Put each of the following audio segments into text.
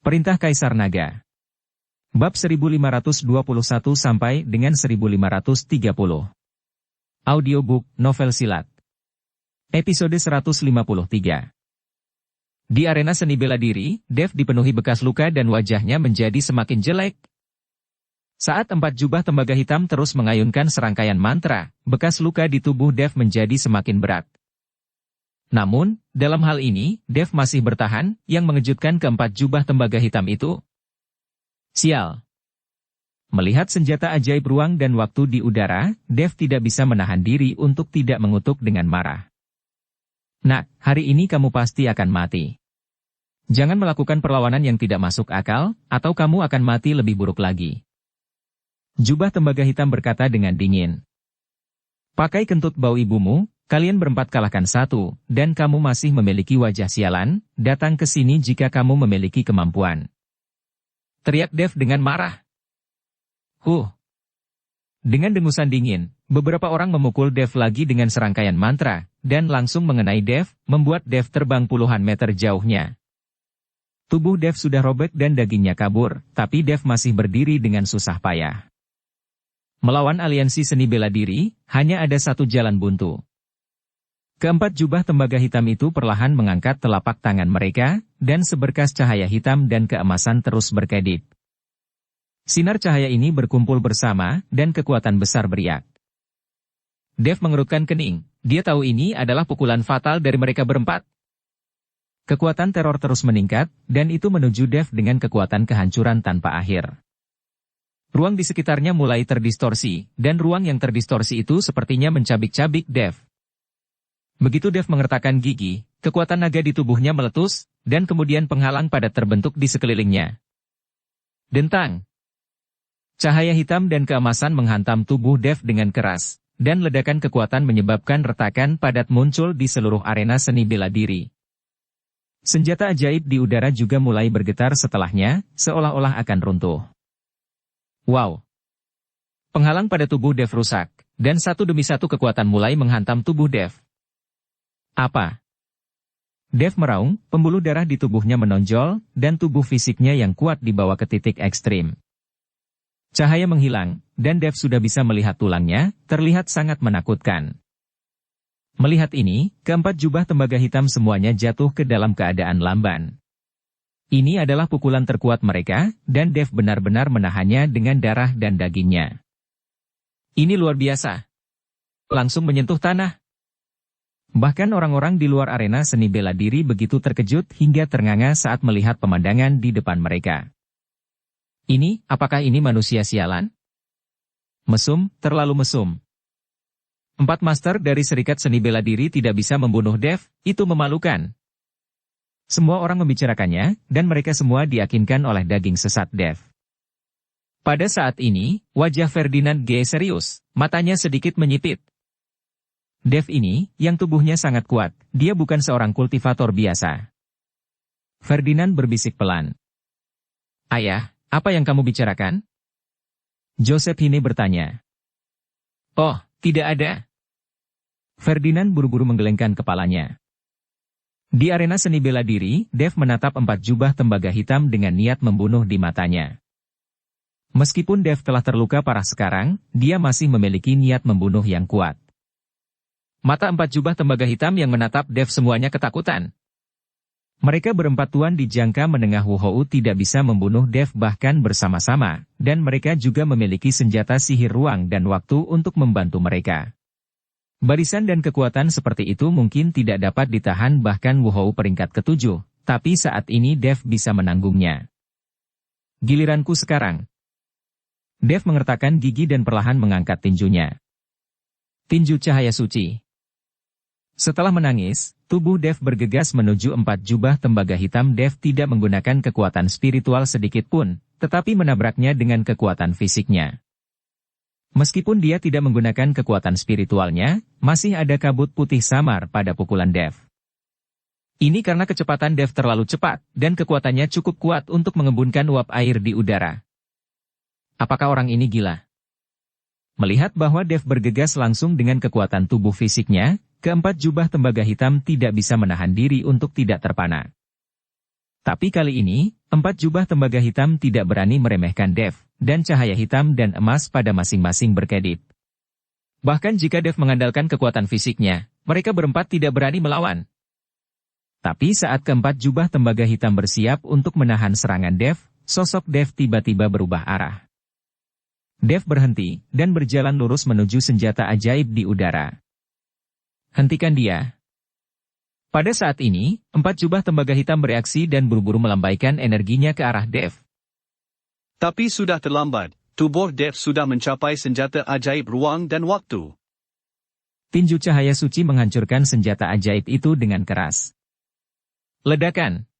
Perintah Kaisar Naga. Bab 1521 sampai dengan 1530. Audiobook Novel Silat. Episode 153. Di arena seni bela diri, Dev dipenuhi bekas luka dan wajahnya menjadi semakin jelek. Saat 4 jubah tembaga hitam terus mengayunkan serangkaian mantra, bekas luka di tubuh Dev menjadi semakin berat. Namun, dalam hal ini, Dev masih bertahan, yang mengejutkan keempat jubah tembaga hitam itu. Sial. Melihat senjata ajaib ruang dan waktu di udara, Dev tidak bisa menahan diri untuk tidak mengutuk dengan marah. Nak, hari ini kamu pasti akan mati. Jangan melakukan perlawanan yang tidak masuk akal, atau kamu akan mati lebih buruk lagi. Jubah tembaga hitam berkata dengan dingin. Pakai kentut bau ibumu, kalian berempat kalahkan satu, dan kamu masih memiliki wajah sialan, datang ke sini jika kamu memiliki kemampuan. Teriak Dev dengan marah. Dengan dengusan dingin, beberapa orang memukul Dev lagi dengan serangkaian mantra, dan langsung mengenai Dev, membuat Dev terbang puluhan meter jauhnya. Tubuh Dev sudah robek dan dagingnya kabur, tapi Dev masih berdiri dengan susah payah. Melawan aliansi seni bela diri, hanya ada satu jalan buntu. Keempat jubah tembaga hitam itu perlahan mengangkat telapak tangan mereka, dan seberkas cahaya hitam dan keemasan terus berkedip. Sinar cahaya ini berkumpul bersama, dan kekuatan besar beriak. Dev mengerutkan kening, dia tahu ini adalah pukulan fatal dari mereka berempat. Kekuatan teror terus meningkat, dan itu menuju Dev dengan kekuatan kehancuran tanpa akhir. Ruang di sekitarnya mulai terdistorsi, dan ruang yang terdistorsi itu sepertinya mencabik-cabik Dev. Begitu Dev mengertakkan gigi, kekuatan naga di tubuhnya meletus, dan kemudian penghalang padat terbentuk di sekelilingnya. Dentang. Cahaya hitam dan keemasan menghantam tubuh Dev dengan keras, dan ledakan kekuatan menyebabkan retakan padat muncul di seluruh arena seni bela diri. Senjata ajaib di udara juga mulai bergetar setelahnya, seolah-olah akan runtuh. Wow! Penghalang pada tubuh Dev rusak, dan satu demi satu kekuatan mulai menghantam tubuh Dev. Apa? Dev meraung, pembuluh darah di tubuhnya menonjol, dan tubuh fisiknya yang kuat dibawa ke titik ekstrim. Cahaya menghilang, dan Dev sudah bisa melihat tulangnya, terlihat sangat menakutkan. Melihat ini, keempat jubah tembaga hitam semuanya jatuh ke dalam keadaan lamban. Ini adalah pukulan terkuat mereka, dan Dev benar-benar menahannya dengan darah dan dagingnya. Ini luar biasa. Langsung menyentuh tanah. Bahkan orang-orang di luar arena seni bela diri begitu terkejut hingga ternganga saat melihat pemandangan di depan mereka. Apakah ini manusia sialan? Mesum, terlalu mesum. 4 master dari Serikat Seni Bela Diri tidak bisa membunuh Dev, itu memalukan. Semua orang membicarakannya, dan mereka semua diyakinkan oleh daging sesat Dev. Pada saat ini, wajah Ferdinand G. serius, matanya sedikit menyipit. Dev ini, yang tubuhnya sangat kuat, dia bukan seorang kultivator biasa. Ferdinand berbisik pelan. Ayah, apa yang kamu bicarakan? Josephine bertanya. Oh, tidak ada. Ferdinand buru-buru menggelengkan kepalanya. Di arena seni bela diri, Dev menatap 4 jubah tembaga hitam dengan niat membunuh di matanya. Meskipun Dev telah terluka parah sekarang, dia masih memiliki niat membunuh yang kuat. Mata 4 jubah tembaga hitam yang menatap Dev semuanya ketakutan. Mereka berempat tuan di jangka menengah Wuhou tidak bisa membunuh Dev bahkan bersama-sama, dan mereka juga memiliki senjata sihir ruang dan waktu untuk membantu mereka. Barisan dan kekuatan seperti itu mungkin tidak dapat ditahan bahkan Wuhou peringkat ke-7, tapi saat ini Dev bisa menanggungnya. Giliranku sekarang. Dev mengertakkan gigi dan perlahan mengangkat tinjunya. Tinju cahaya suci. Setelah menangis, tubuh Dev bergegas menuju 4 jubah tembaga hitam. Dev tidak menggunakan kekuatan spiritual sedikit pun, tetapi menabraknya dengan kekuatan fisiknya. Meskipun dia tidak menggunakan kekuatan spiritualnya, masih ada kabut putih samar pada pukulan Dev. Ini karena kecepatan Dev terlalu cepat, dan kekuatannya cukup kuat untuk mengembunkan uap air di udara. Apakah orang ini gila? Melihat bahwa Dev bergegas langsung dengan kekuatan tubuh fisiknya, keempat jubah tembaga hitam tidak bisa menahan diri untuk tidak terpana. Tapi kali ini, Empat jubah tembaga hitam tidak berani meremehkan Dev, dan cahaya hitam dan emas pada masing-masing berkedip. Bahkan jika Dev mengandalkan kekuatan fisiknya, mereka berempat tidak berani melawan. Tapi saat keempat jubah tembaga hitam bersiap untuk menahan serangan Dev, sosok Dev tiba-tiba berubah arah. Dev berhenti, dan berjalan lurus menuju senjata ajaib di udara. Hentikan dia. Pada saat ini, empat jubah tembaga hitam bereaksi dan buru-buru melambaikan energinya ke arah Dev. Tapi sudah terlambat, tubuh Dev sudah mencapai senjata ajaib ruang dan waktu. Tinju cahaya suci menghancurkan senjata ajaib itu dengan keras. Ledakan.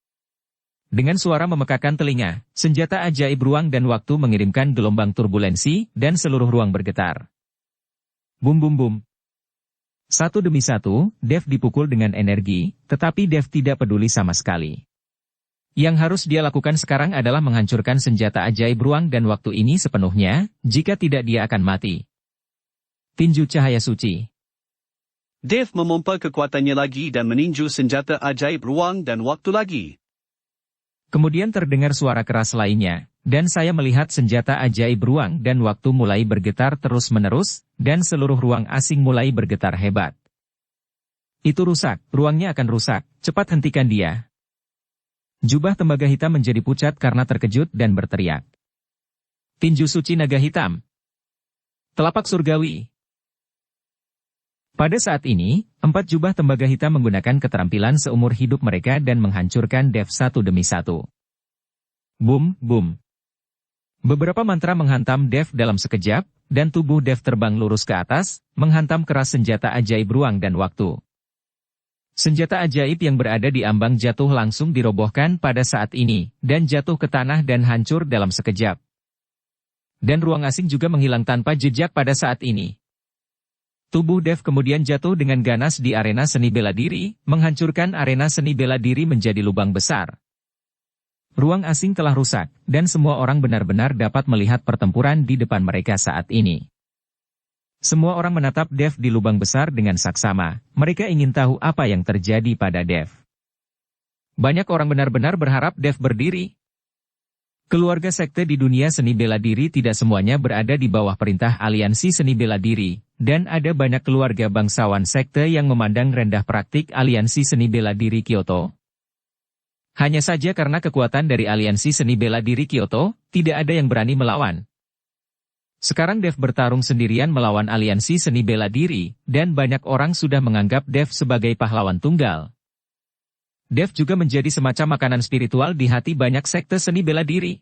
Dengan suara memekakan telinga, senjata ajaib ruang dan waktu mengirimkan gelombang turbulensi, dan seluruh ruang bergetar. Bum bum bum. Satu demi satu, Dev dipukul dengan energi, tetapi Dev tidak peduli sama sekali. Yang harus dia lakukan sekarang adalah menghancurkan senjata ajaib ruang dan waktu ini sepenuhnya, jika tidak dia akan mati. Tinju cahaya suci. Dev memompa kekuatannya lagi dan meninju senjata ajaib ruang dan waktu lagi. Kemudian terdengar suara keras lainnya, dan saya melihat senjata ajaib ruang dan waktu mulai bergetar terus-menerus, dan seluruh ruang asing mulai bergetar hebat. Itu rusak, ruangnya akan rusak, cepat hentikan dia. Jubah tembaga hitam menjadi pucat karena terkejut dan berteriak. Tinju suci naga hitam. Telapak surgawi. Pada saat ini, empat jubah tembaga hitam menggunakan keterampilan seumur hidup mereka dan menghancurkan Dev satu demi satu. Boom, boom. Beberapa mantra menghantam Dev dalam sekejap, dan tubuh Dev terbang lurus ke atas, menghantam keras senjata ajaib ruang dan waktu. Senjata ajaib yang berada di ambang jatuh langsung dirobohkan pada saat ini, dan jatuh ke tanah dan hancur dalam sekejap. Dan ruang asing juga menghilang tanpa jejak pada saat ini. Tubuh Dev kemudian jatuh dengan ganas di arena seni bela diri, menghancurkan arena seni bela diri menjadi lubang besar. Ruang asing telah rusak, dan semua orang benar-benar dapat melihat pertempuran di depan mereka saat ini. Semua orang menatap Dev di lubang besar dengan saksama, mereka ingin tahu apa yang terjadi pada Dev. Banyak orang benar-benar berharap Dev berdiri. Keluarga sekte di dunia seni bela diri tidak semuanya berada di bawah perintah aliansi seni bela diri, dan ada banyak keluarga bangsawan sekte yang memandang rendah praktik aliansi seni bela diri Kyoto. Hanya saja karena kekuatan dari aliansi seni bela diri Kyoto, tidak ada yang berani melawan. Sekarang Dev bertarung sendirian melawan aliansi seni bela diri, dan banyak orang sudah menganggap Dev sebagai pahlawan tunggal. Dev juga menjadi semacam makanan spiritual di hati banyak sekte seni bela diri.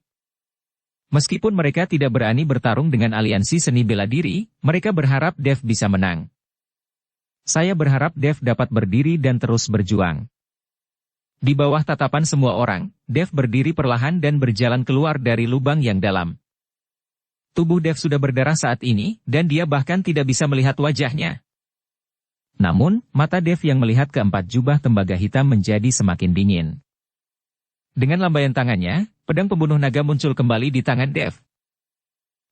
Meskipun mereka tidak berani bertarung dengan aliansi seni bela diri, mereka berharap Dev bisa menang. Saya berharap Dev dapat berdiri dan terus berjuang. Di bawah tatapan semua orang, Dev berdiri perlahan dan berjalan keluar dari lubang yang dalam. Tubuh Dev sudah berdarah saat ini, dan dia bahkan tidak bisa melihat wajahnya. Namun, mata Dev yang melihat keempat jubah tembaga hitam menjadi semakin dingin. Dengan lambaian tangannya, pedang pembunuh naga muncul kembali di tangan Dev.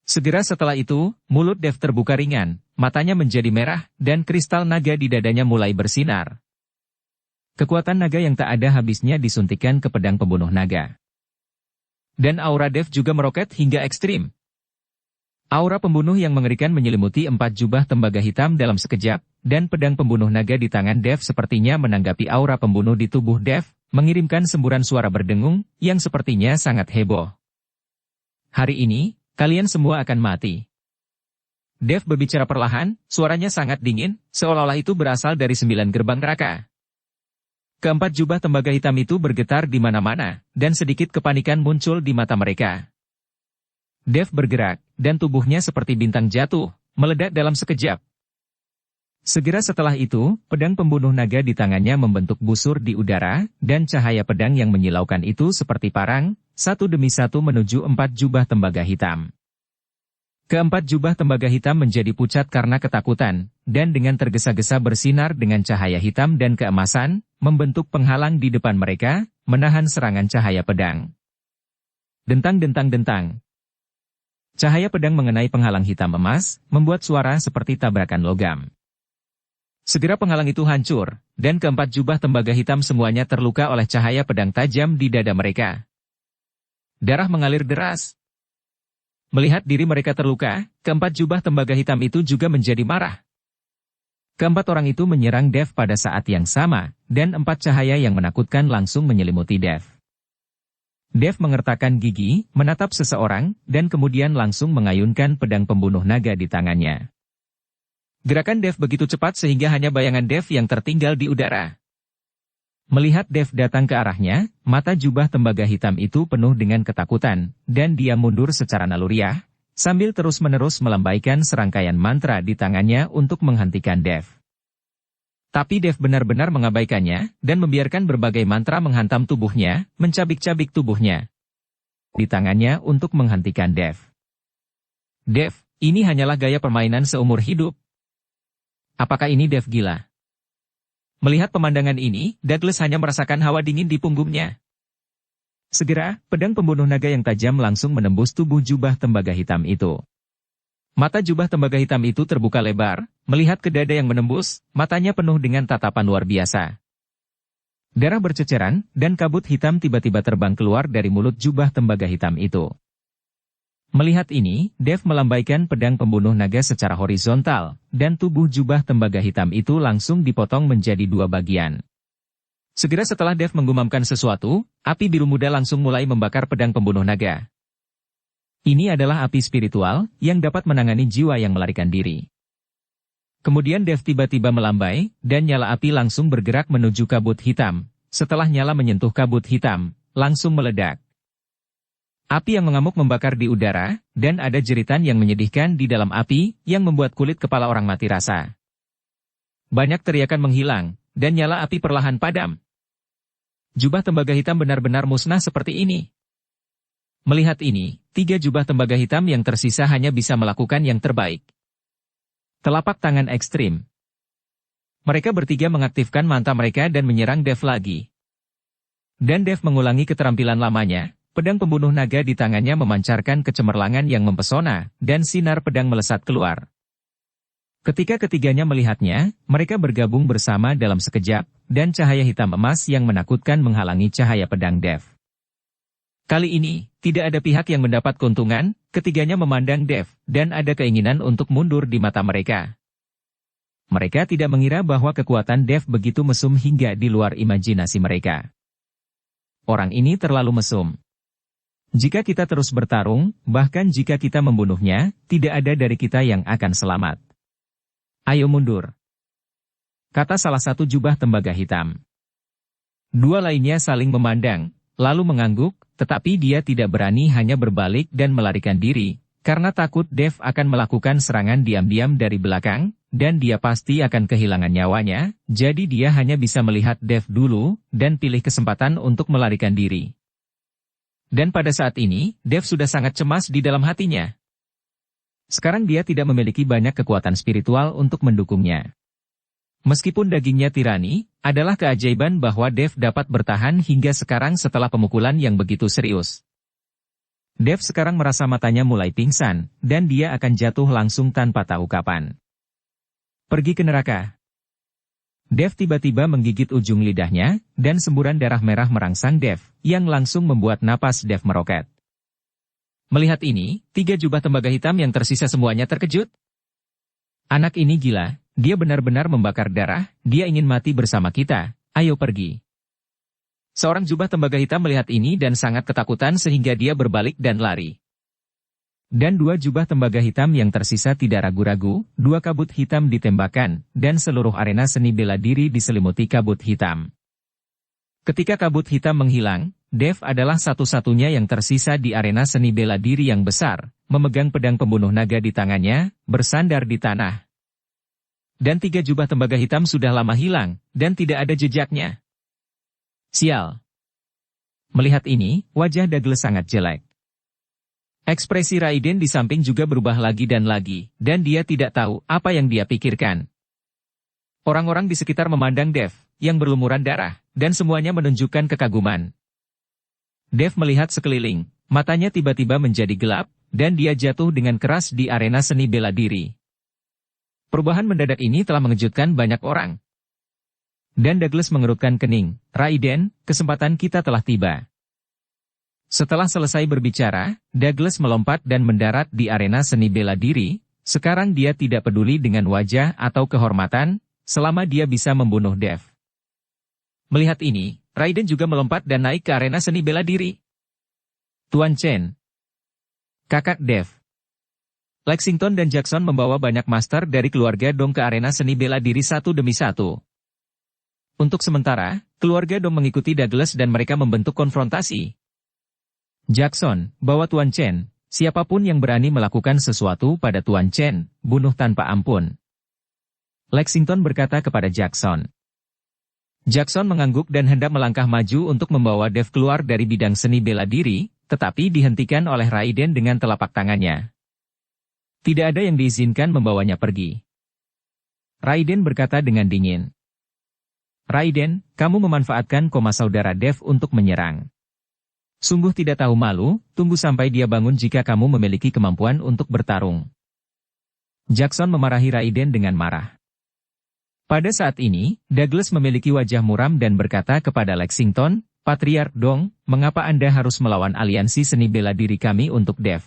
Segera setelah itu, mulut Dev terbuka ringan, matanya menjadi merah, dan kristal naga di dadanya mulai bersinar. Kekuatan naga yang tak ada habisnya disuntikkan ke pedang pembunuh naga. Dan aura Dev juga meroket hingga ekstrim. Aura pembunuh yang mengerikan menyelimuti empat jubah tembaga hitam dalam sekejap, dan pedang pembunuh naga di tangan Dev sepertinya menanggapi aura pembunuh di tubuh Dev, mengirimkan semburan suara berdengung, yang sepertinya sangat heboh. Hari ini, kalian semua akan mati. Dev berbicara perlahan, suaranya sangat dingin, seolah-olah itu berasal dari 9 gerbang neraka. Keempat jubah tembaga hitam itu bergetar di mana-mana, dan sedikit kepanikan muncul di mata mereka. Dev bergerak, dan tubuhnya seperti bintang jatuh, meledak dalam sekejap. Segera setelah itu, pedang pembunuh naga di tangannya membentuk busur di udara, dan cahaya pedang yang menyilaukan itu seperti parang, satu demi satu menuju empat jubah tembaga hitam. Keempat jubah tembaga hitam menjadi pucat karena ketakutan, dan dengan tergesa-gesa bersinar dengan cahaya hitam dan keemasan, membentuk penghalang di depan mereka, menahan serangan cahaya pedang. Dentang-dentang-dentang. Cahaya pedang mengenai penghalang hitam emas, membuat suara seperti tabrakan logam. Segera penghalang itu hancur, dan keempat jubah tembaga hitam semuanya terluka oleh cahaya pedang tajam di dada mereka. Darah mengalir deras. Melihat diri mereka terluka, keempat jubah tembaga hitam itu juga menjadi marah. Keempat orang itu menyerang Dev pada saat yang sama, dan 4 cahaya yang menakutkan langsung menyelimuti Dev. Dev mengertakkan gigi, menatap seseorang, dan kemudian langsung mengayunkan pedang pembunuh naga di tangannya. Gerakan Dev begitu cepat sehingga hanya bayangan Dev yang tertinggal di udara. Melihat Dev datang ke arahnya, mata jubah tembaga hitam itu penuh dengan ketakutan, dan dia mundur secara naluriah, sambil terus-menerus melambaikan serangkaian mantra di tangannya untuk menghentikan Dev. Tapi Dev benar-benar mengabaikannya, dan membiarkan berbagai mantra menghantam tubuhnya, mencabik-cabik tubuhnya di tangannya untuk menghentikan Dev. Dev, ini hanyalah gaya permainan seumur hidup. Apakah ini Dev gila? Melihat pemandangan ini, Douglas hanya merasakan hawa dingin di punggungnya. Segera, pedang pembunuh naga yang tajam langsung menembus tubuh jubah tembaga hitam itu. Mata jubah tembaga hitam itu terbuka lebar, melihat ke dada yang menembus, matanya penuh dengan tatapan luar biasa. Darah berceceran, dan kabut hitam tiba-tiba terbang keluar dari mulut jubah tembaga hitam itu. Melihat ini, Dev melambaikan pedang pembunuh naga secara horizontal, dan tubuh jubah tembaga hitam itu langsung dipotong menjadi 2 bagian. Segera setelah Dev menggumamkan sesuatu, api biru muda langsung mulai membakar pedang pembunuh naga. Ini adalah api spiritual, yang dapat menangani jiwa yang melarikan diri. Kemudian Dev tiba-tiba melambai, dan nyala api langsung bergerak menuju kabut hitam. Setelah nyala menyentuh kabut hitam, langsung meledak. Api yang mengamuk membakar di udara, dan ada jeritan yang menyedihkan di dalam api, yang membuat kulit kepala orang mati rasa. Banyak teriakan menghilang, dan nyala api perlahan padam. Jubah tembaga hitam benar-benar musnah seperti ini. Melihat ini, 3 jubah tembaga hitam yang tersisa hanya bisa melakukan yang terbaik. Telapak tangan ekstrim. Mereka bertiga mengaktifkan manta mereka dan menyerang Dev lagi. Dan Dev mengulangi keterampilan lamanya. Pedang pembunuh naga di tangannya memancarkan kecemerlangan yang mempesona, dan sinar pedang melesat keluar. Ketika ketiganya melihatnya, mereka bergabung bersama dalam sekejap, dan cahaya hitam emas yang menakutkan menghalangi cahaya pedang Dev. Kali ini, tidak ada pihak yang mendapat keuntungan, ketiganya memandang Dev, dan ada keinginan untuk mundur di mata mereka. Mereka tidak mengira bahwa kekuatan Dev begitu mesum hingga di luar imajinasi mereka. Orang ini terlalu mesum. Jika kita terus bertarung, bahkan jika kita membunuhnya, tidak ada dari kita yang akan selamat. Ayo mundur. Kata salah satu jubah tembaga hitam. 2 lainnya saling memandang, lalu mengangguk, tetapi dia tidak berani hanya berbalik dan melarikan diri, karena takut Dev akan melakukan serangan diam-diam dari belakang, dan dia pasti akan kehilangan nyawanya, jadi dia hanya bisa melihat Dev dulu, dan pilih kesempatan untuk melarikan diri. Dan pada saat ini, Dev sudah sangat cemas di dalam hatinya. Sekarang dia tidak memiliki banyak kekuatan spiritual untuk mendukungnya. Meskipun dagingnya tirani, adalah keajaiban bahwa Dev dapat bertahan hingga sekarang setelah pemukulan yang begitu serius. Dev sekarang merasa matanya mulai pingsan, dan dia akan jatuh langsung tanpa tahu kapan. Pergi ke neraka. Dev tiba-tiba menggigit ujung lidahnya, dan semburan darah merah merangsang Dev, yang langsung membuat napas Dev meroket. Melihat ini, 3 jubah tembaga hitam yang tersisa semuanya terkejut. Anak ini gila, dia benar-benar membakar darah, dia ingin mati bersama kita, ayo pergi. Seorang jubah tembaga hitam melihat ini dan sangat ketakutan sehingga dia berbalik dan lari. Dan 2 jubah tembaga hitam yang tersisa tidak ragu-ragu, 2 kabut hitam ditembakkan, dan seluruh arena seni bela diri diselimuti kabut hitam. Ketika kabut hitam menghilang, Dev adalah satu-satunya yang tersisa di arena seni bela diri yang besar, memegang pedang pembunuh naga di tangannya, bersandar di tanah. Dan 3 jubah tembaga hitam sudah lama hilang, dan tidak ada jejaknya. Sial. Melihat ini, wajah Douglas sangat jelek. Ekspresi Raiden di samping juga berubah lagi, dan dia tidak tahu apa yang dia pikirkan. Orang-orang di sekitar memandang Dev, yang berlumuran darah, dan semuanya menunjukkan kekaguman. Dev melihat sekeliling, matanya tiba-tiba menjadi gelap, dan dia jatuh dengan keras di arena seni bela diri. Perubahan mendadak ini telah mengejutkan banyak orang. Dan Douglas mengerutkan kening, Raiden, kesempatan kita telah tiba. Setelah selesai berbicara, Douglas melompat dan mendarat di arena seni bela diri. Sekarang dia tidak peduli dengan wajah atau kehormatan, selama dia bisa membunuh Dev. Melihat ini, Raiden juga melompat dan naik ke arena seni bela diri. Tuan Chen, kakak Dev. Lexington dan Jackson membawa banyak master dari keluarga Dong ke arena seni bela diri satu demi satu. Untuk sementara, keluarga Dong mengikuti Douglas dan mereka membentuk konfrontasi. Jackson, bawa Tuan Chen. Siapapun yang berani melakukan sesuatu pada Tuan Chen, bunuh tanpa ampun. Lexington berkata kepada Jackson. Jackson mengangguk dan hendak melangkah maju untuk membawa Dev keluar dari bidang seni bela diri, tetapi dihentikan oleh Raiden dengan telapak tangannya. Tidak ada yang diizinkan membawanya pergi. Raiden berkata dengan dingin. Raiden, kamu memanfaatkan koma saudara Dev untuk menyerang. Sungguh tidak tahu malu, tunggu sampai dia bangun jika kamu memiliki kemampuan untuk bertarung. Jackson memarahi Raiden dengan marah. Pada saat ini, Douglas memiliki wajah muram dan berkata kepada Lexington, Patriark Dong, mengapa Anda harus melawan aliansi seni bela diri kami untuk Dev?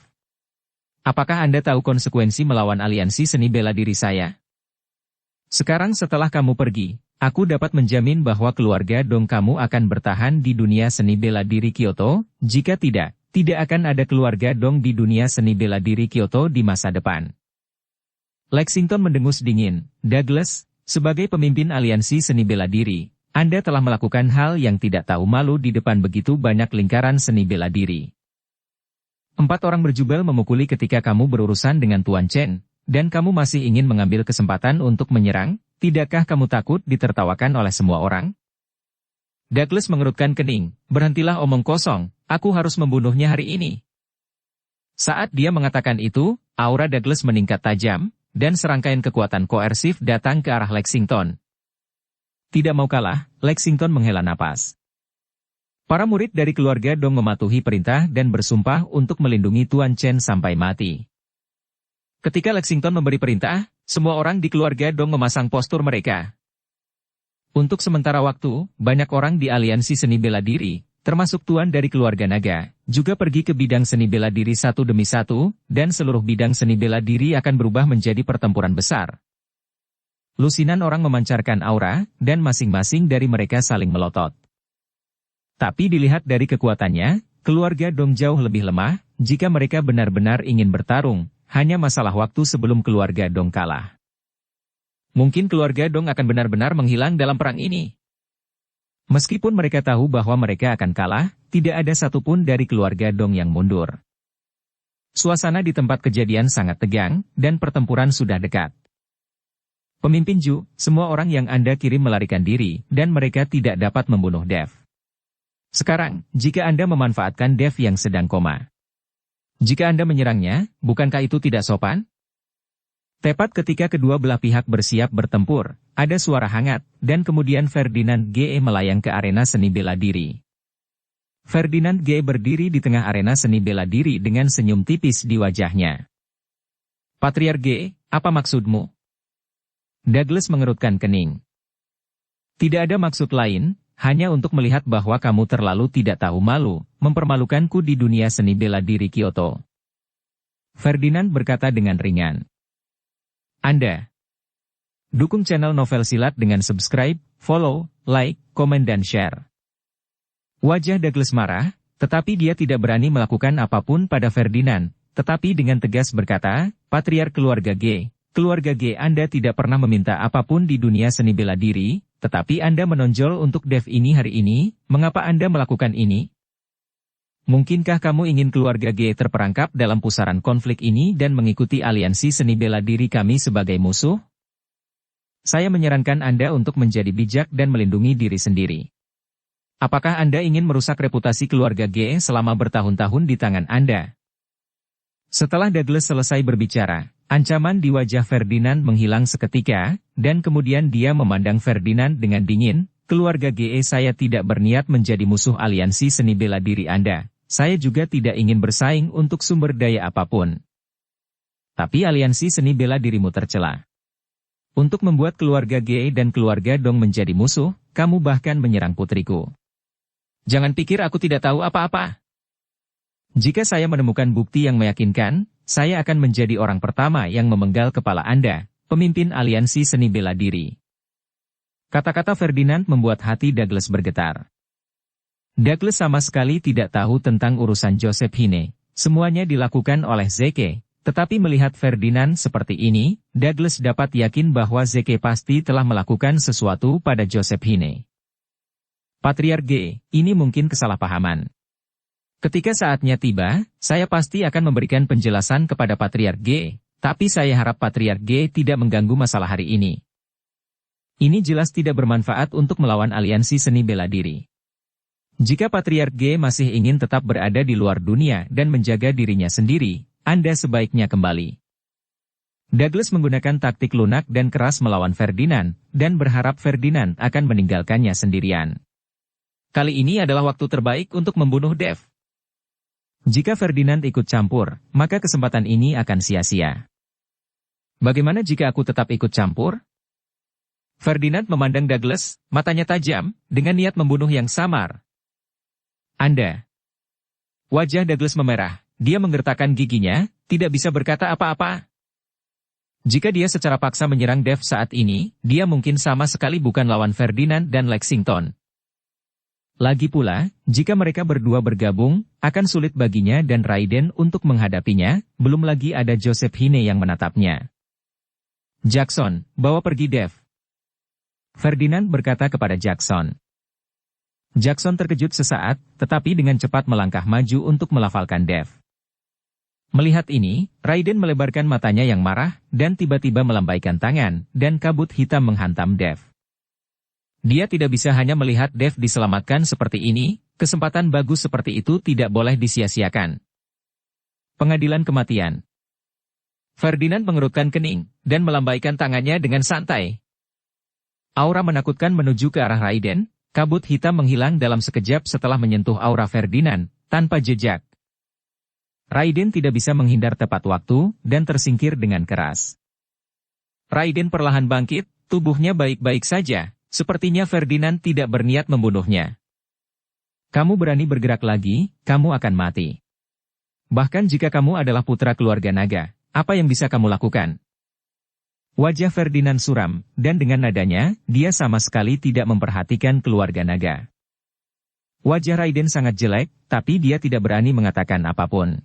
Apakah Anda tahu konsekuensi melawan aliansi seni bela diri saya? Sekarang setelah kamu pergi, aku dapat menjamin bahwa keluarga Dong kamu akan bertahan di dunia seni bela diri Kyoto, jika tidak, tidak akan ada keluarga Dong di dunia seni bela diri Kyoto di masa depan. Lexington mendengus dingin, Douglas, sebagai pemimpin aliansi seni bela diri, Anda telah melakukan hal yang tidak tahu malu di depan begitu banyak lingkaran seni bela diri. 4 orang berjubel memukuli ketika kamu berurusan dengan Tuan Chen, dan kamu masih ingin mengambil kesempatan untuk menyerang, tidakkah kamu takut ditertawakan oleh semua orang? Douglas mengerutkan kening, berhentilah omong kosong, aku harus membunuhnya hari ini. Saat dia mengatakan itu, aura Douglas meningkat tajam, dan serangkaian kekuatan koersif datang ke arah Lexington. Tidak mau kalah, Lexington menghela napas. Para murid dari keluarga Dong mematuhi perintah dan bersumpah untuk melindungi Tuan Chen sampai mati. Ketika Lexington memberi perintah, semua orang di keluarga Dong memasang postur mereka. Untuk sementara waktu, banyak orang di aliansi seni bela diri, termasuk Tuan dari keluarga naga, juga pergi ke bidang seni bela diri satu demi satu, dan seluruh bidang seni bela diri akan berubah menjadi pertempuran besar. Lusinan orang memancarkan aura, dan masing-masing dari mereka saling melotot. Tapi dilihat dari kekuatannya, keluarga Dong jauh lebih lemah, jika mereka benar-benar ingin bertarung. Hanya masalah waktu sebelum keluarga Dong kalah. Mungkin keluarga Dong akan benar-benar menghilang dalam perang ini. Meskipun mereka tahu bahwa mereka akan kalah, tidak ada satupun dari keluarga Dong yang mundur. Suasana di tempat kejadian sangat tegang, dan pertempuran sudah dekat. Pemimpin Ju, semua orang yang Anda kirim melarikan diri, dan mereka tidak dapat membunuh Dev. Sekarang, jika Anda memanfaatkan Dev yang sedang koma. Jika Anda menyerangnya, bukankah itu tidak sopan? Tepat ketika kedua belah pihak bersiap bertempur, ada suara hangat, dan kemudian Ferdinand Ge melayang ke arena seni bela diri. Ferdinand Ge berdiri di tengah arena seni bela diri dengan senyum tipis di wajahnya. Patriark Ge, apa maksudmu? Douglas mengerutkan kening. Tidak ada maksud lain, hanya untuk melihat bahwa kamu terlalu tidak tahu malu, mempermalukanku di dunia seni bela diri Kyoto. Ferdinand berkata dengan ringan. Anda dukung channel Novel Silat dengan subscribe, follow, like, komen dan share. Wajah Douglas marah, tetapi dia tidak berani melakukan apapun pada Ferdinand, tetapi dengan tegas berkata, Patriark keluarga G, Anda tidak pernah meminta apapun di dunia seni bela diri, tetapi Anda menonjol untuk Dev ini hari ini, mengapa Anda melakukan ini? Mungkinkah kamu ingin keluarga G terperangkap dalam pusaran konflik ini dan mengikuti aliansi seni bela diri kami sebagai musuh? Saya menyarankan Anda untuk menjadi bijak dan melindungi diri sendiri. Apakah Anda ingin merusak reputasi keluarga G selama bertahun-tahun di tangan Anda? Setelah Douglas selesai berbicara, ancaman di wajah Ferdinand menghilang seketika, dan kemudian dia memandang Ferdinand dengan dingin, keluarga GE saya tidak berniat menjadi musuh aliansi seni bela diri Anda, saya juga tidak ingin bersaing untuk sumber daya apapun. Tapi aliansi seni bela dirimu tercela. Untuk membuat keluarga GE dan keluarga Dong menjadi musuh, kamu bahkan menyerang putriku. Jangan pikir aku tidak tahu apa-apa. Jika saya menemukan bukti yang meyakinkan, saya akan menjadi orang pertama yang memenggal kepala Anda, pemimpin aliansi seni bela diri. Kata-kata Ferdinand membuat hati Douglas bergetar. Douglas sama sekali tidak tahu tentang urusan Joseph Hine. Semuanya dilakukan oleh Zeke, tetapi melihat Ferdinand seperti ini, Douglas dapat yakin bahwa Zeke pasti telah melakukan sesuatu pada Joseph Hine. Patriark G, ini mungkin kesalahpahaman. Ketika saatnya tiba, saya pasti akan memberikan penjelasan kepada Patriark G, tapi saya harap Patriark G tidak mengganggu masalah hari ini. Ini jelas tidak bermanfaat untuk melawan aliansi seni bela diri. Jika Patriark G masih ingin tetap berada di luar dunia dan menjaga dirinya sendiri, Anda sebaiknya kembali. Douglas menggunakan taktik lunak dan keras melawan Ferdinand, dan berharap Ferdinand akan meninggalkannya sendirian. Kali ini adalah waktu terbaik untuk membunuh Dev. Jika Ferdinand ikut campur, maka kesempatan ini akan sia-sia. Bagaimana jika aku tetap ikut campur? Ferdinand memandang Douglas, matanya tajam, dengan niat membunuh yang samar. Anda. Wajah Douglas memerah, dia menggertakkan giginya, tidak bisa berkata apa-apa. Jika dia secara paksa menyerang Dev saat ini, dia mungkin sama sekali bukan lawan Ferdinand dan Lexington. Lagi pula, jika mereka berdua bergabung, akan sulit baginya dan Raiden untuk menghadapinya, belum lagi ada Joseph Hine yang menatapnya. Jackson, bawa pergi Dev. Ferdinand berkata kepada Jackson. Jackson terkejut sesaat, tetapi dengan cepat melangkah maju untuk melafalkan Dev. Melihat ini, Raiden melebarkan matanya yang marah, dan tiba-tiba melambaikan tangan, dan kabut hitam menghantam Dev. Dia tidak bisa hanya melihat Dev diselamatkan seperti ini, kesempatan bagus seperti itu tidak boleh disia-siakan. Pengadilan kematian. Ferdinand mengerutkan kening, dan melambaikan tangannya dengan santai. Aura menakutkan menuju ke arah Raiden, kabut hitam menghilang dalam sekejap setelah menyentuh aura Ferdinand, tanpa jejak. Raiden tidak bisa menghindar tepat waktu, dan tersingkir dengan keras. Raiden perlahan bangkit, tubuhnya baik-baik saja. Sepertinya Ferdinand tidak berniat membunuhnya. Kamu berani bergerak lagi, kamu akan mati. Bahkan jika kamu adalah putra keluarga naga, apa yang bisa kamu lakukan? Wajah Ferdinand suram, dan dengan nadanya, dia sama sekali tidak memperhatikan keluarga naga. Wajah Raiden sangat jelek, tapi dia tidak berani mengatakan apapun.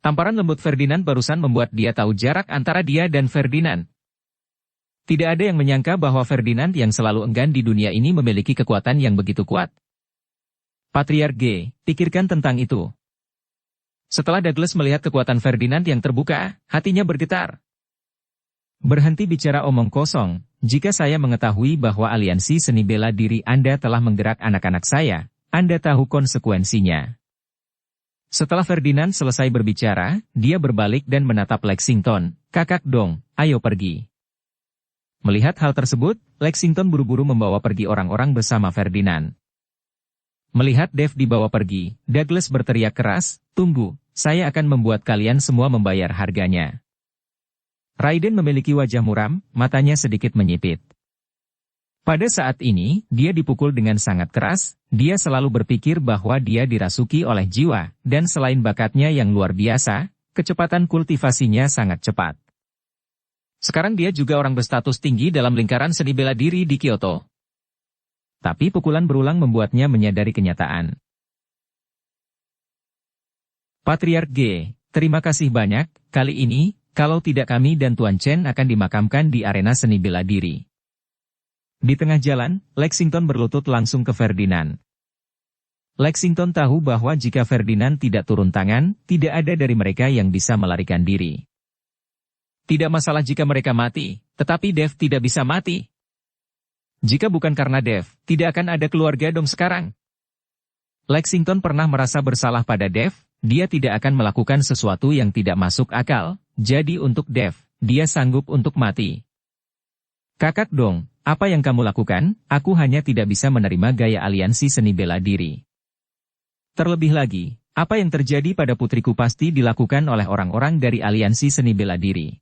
Tamparan lembut Ferdinand barusan membuat dia tahu jarak antara dia dan Ferdinand. Tidak ada yang menyangka bahwa Ferdinand yang selalu enggan di dunia ini memiliki kekuatan yang begitu kuat. Patriark G, pikirkan tentang itu. Setelah Douglas melihat kekuatan Ferdinand yang terbuka, hatinya bergetar. Berhenti bicara omong kosong, jika saya mengetahui bahwa aliansi seni bela diri Anda telah menggerak anak-anak saya, Anda tahu konsekuensinya. Setelah Ferdinand selesai berbicara, dia berbalik dan menatap Lexington. Kakak dong, ayo pergi. Melihat hal tersebut, Lexington buru-buru membawa pergi orang-orang bersama Ferdinand. Melihat Dev dibawa pergi, Douglas berteriak keras, tunggu, saya akan membuat kalian semua membayar harganya. Raiden memiliki wajah muram, matanya sedikit menyipit. Pada saat ini, dia dipukul dengan sangat keras, dia selalu berpikir bahwa dia dirasuki oleh jiwa, dan selain bakatnya yang luar biasa, kecepatan kultivasinya sangat cepat. Sekarang dia juga orang berstatus tinggi dalam lingkaran seni bela diri di Kyoto. Tapi pukulan berulang membuatnya menyadari kenyataan. Patriark G, terima kasih banyak, kali ini, kalau tidak kami dan Tuan Chen akan dimakamkan di arena seni bela diri. Di tengah jalan, Lexington berlutut langsung ke Ferdinand. Lexington tahu bahwa jika Ferdinand tidak turun tangan, tidak ada dari mereka yang bisa melarikan diri. Tidak masalah jika mereka mati, tetapi Dev tidak bisa mati. Jika bukan karena Dev, tidak akan ada keluarga dong sekarang. Lexington pernah merasa bersalah pada Dev, dia tidak akan melakukan sesuatu yang tidak masuk akal, jadi untuk Dev, dia sanggup untuk mati. Kakak dong, apa yang kamu lakukan? Aku hanya tidak bisa menerima gaya aliansi seni bela diri. Terlebih lagi, apa yang terjadi pada putriku pasti dilakukan oleh orang-orang dari aliansi seni bela diri.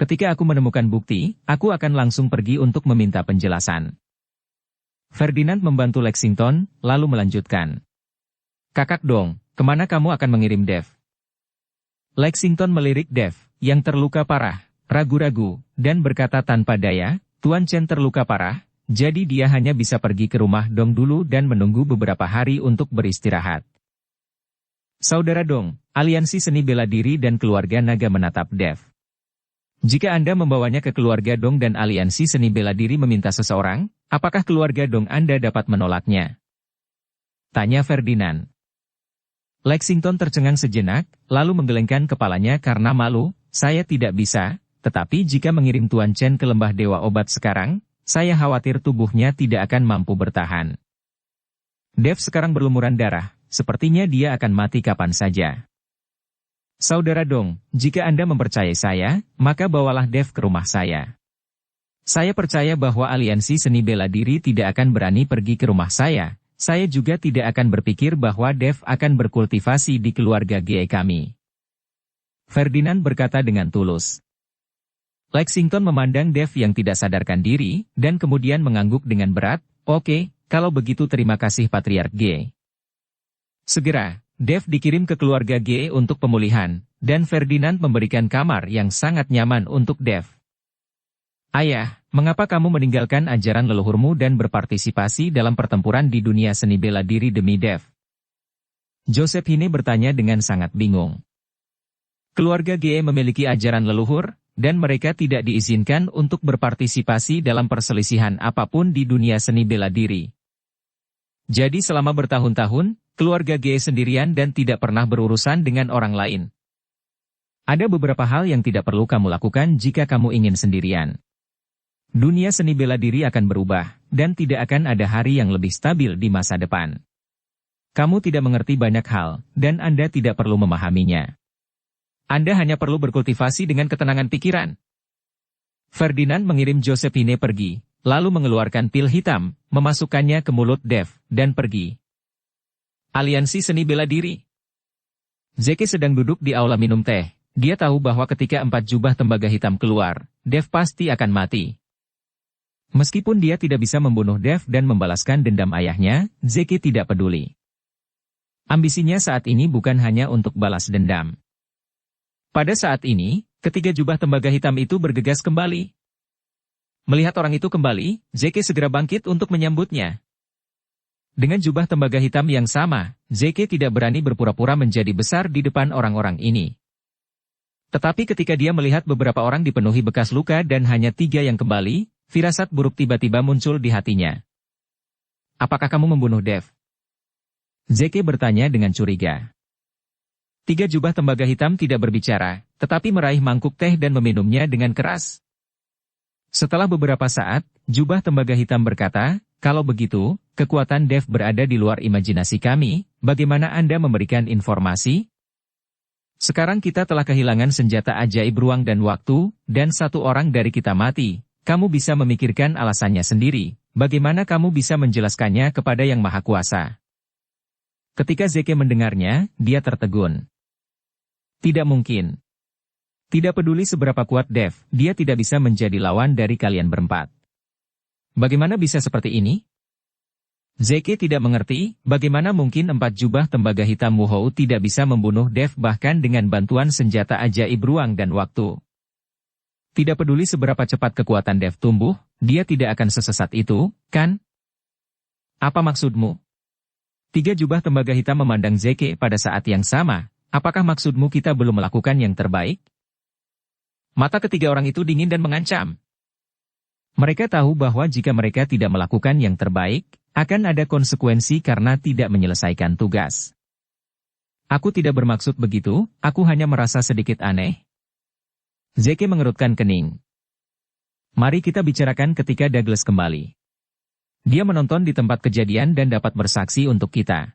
Ketika aku menemukan bukti, aku akan langsung pergi untuk meminta penjelasan. Ferdinand membantu Lexington, lalu melanjutkan. Kakak dong, kemana kamu akan mengirim Dev? Lexington melirik Dev, yang terluka parah, ragu-ragu, dan berkata tanpa daya, Tuan Chen terluka parah, jadi dia hanya bisa pergi ke rumah Dong dulu dan menunggu beberapa hari untuk beristirahat. Saudara Dong, aliansi seni bela diri dan keluarga naga menatap Dev. Jika Anda membawanya ke keluarga Dong dan aliansi seni bela diri meminta seseorang, apakah keluarga Dong Anda dapat menolaknya? Tanya Ferdinand. Lexington tercengang sejenak, lalu menggelengkan kepalanya karena malu, saya tidak bisa, tetapi jika mengirim Tuan Chen ke lembah Dewa Obat sekarang, saya khawatir tubuhnya tidak akan mampu bertahan. Dev sekarang berlumuran darah, sepertinya dia akan mati kapan saja. Saudara Dong, jika Anda mempercayai saya, maka bawalah Dev ke rumah saya. Saya percaya bahwa aliansi seni bela diri tidak akan berani pergi ke rumah saya. Saya juga tidak akan berpikir bahwa Dev akan berkultivasi di keluarga GE kami. Ferdinand berkata dengan tulus. Lexington memandang Dev yang tidak sadarkan diri, dan kemudian mengangguk dengan berat, oke, kalau begitu terima kasih Patriark GE. Segera, Dev dikirim ke keluarga GE untuk pemulihan, dan Ferdinand memberikan kamar yang sangat nyaman untuk Dev. Ayah, mengapa kamu meninggalkan ajaran leluhurmu dan berpartisipasi dalam pertempuran di dunia seni bela diri demi Dev? Josephine bertanya dengan sangat bingung. Keluarga GE memiliki ajaran leluhur, dan mereka tidak diizinkan untuk berpartisipasi dalam perselisihan apapun di dunia seni bela diri. Jadi selama bertahun-tahun, keluarga GE sendirian dan tidak pernah berurusan dengan orang lain. Ada beberapa hal yang tidak perlu kamu lakukan jika kamu ingin sendirian. Dunia seni bela diri akan berubah, dan tidak akan ada hari yang lebih stabil di masa depan. Kamu tidak mengerti banyak hal, dan Anda tidak perlu memahaminya. Anda hanya perlu berkultivasi dengan ketenangan pikiran. Ferdinand mengirim Josephine pergi, lalu mengeluarkan pil hitam, memasukkannya ke mulut Dev, dan pergi. Aliansi seni bela diri. Zeke sedang duduk di aula minum teh. Dia tahu bahwa ketika 4 jubah tembaga hitam keluar, Dev pasti akan mati. Meskipun dia tidak bisa membunuh Dev dan membalaskan dendam ayahnya, Zeke tidak peduli. Ambisinya saat ini bukan hanya untuk balas dendam. Pada saat ini, ketiga jubah tembaga hitam itu bergegas kembali. Melihat orang itu kembali, Zeke segera bangkit untuk menyambutnya. Dengan jubah tembaga hitam yang sama, Zeke tidak berani berpura-pura menjadi besar di depan orang-orang ini. Tetapi ketika dia melihat beberapa orang dipenuhi bekas luka dan hanya 3 yang kembali, firasat buruk tiba-tiba muncul di hatinya. Apakah kamu membunuh Dev? Zeke bertanya dengan curiga. 3 jubah tembaga hitam tidak berbicara, tetapi meraih mangkuk teh dan meminumnya dengan keras. Setelah beberapa saat, jubah tembaga hitam berkata, kalau begitu, kekuatan Dev berada di luar imajinasi kami, bagaimana Anda memberikan informasi? Sekarang kita telah kehilangan senjata ajaib ruang dan waktu, dan 1 orang dari kita mati. Kamu bisa memikirkan alasannya sendiri, bagaimana kamu bisa menjelaskannya kepada Yang Maha Kuasa? Ketika Zeke mendengarnya, dia tertegun. Tidak mungkin. Tidak peduli seberapa kuat Dev, dia tidak bisa menjadi lawan dari kalian berempat. Bagaimana bisa seperti ini? Zeke tidak mengerti, bagaimana mungkin 4 jubah tembaga hitam Wuhou tidak bisa membunuh Dev bahkan dengan bantuan senjata ajaib ruang dan waktu. Tidak peduli seberapa cepat kekuatan Dev tumbuh, dia tidak akan sesesat itu, kan? Apa maksudmu? 3 jubah tembaga hitam memandang Zeke pada saat yang sama, apakah maksudmu kita belum melakukan yang terbaik? Mata ketiga orang itu dingin dan mengancam. Mereka tahu bahwa jika mereka tidak melakukan yang terbaik, akan ada konsekuensi karena tidak menyelesaikan tugas. Aku tidak bermaksud begitu, aku hanya merasa sedikit aneh. Zeke mengerutkan kening. Mari kita bicarakan ketika Douglas kembali. Dia menonton di tempat kejadian dan dapat bersaksi untuk kita.